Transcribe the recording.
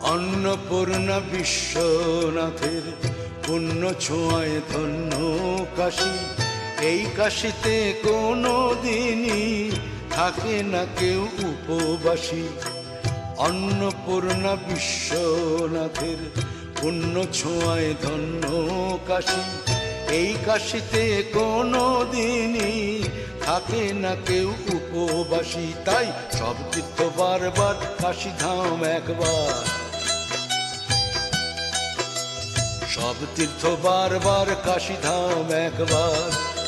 অন্নপূর্ণা বিশ্বনাথের পুণ্য ছোঁয়ায় ধন্য কাশী। এই কাশীতে কোনো দিনই থাকে না কেউ উপবাসী। অন্নপূর্ণা বিশ্বনাথের পুণ্য ছোঁয়ায় ধন্য কাশী। এই কাশীতে কোনো দিনই থাকে না কেউ উপবাসী। তাই সব তীর্থ বারবার, কাশী ধাম একবার। সব তীর্থ বারবার, কাশী ধাম একবার।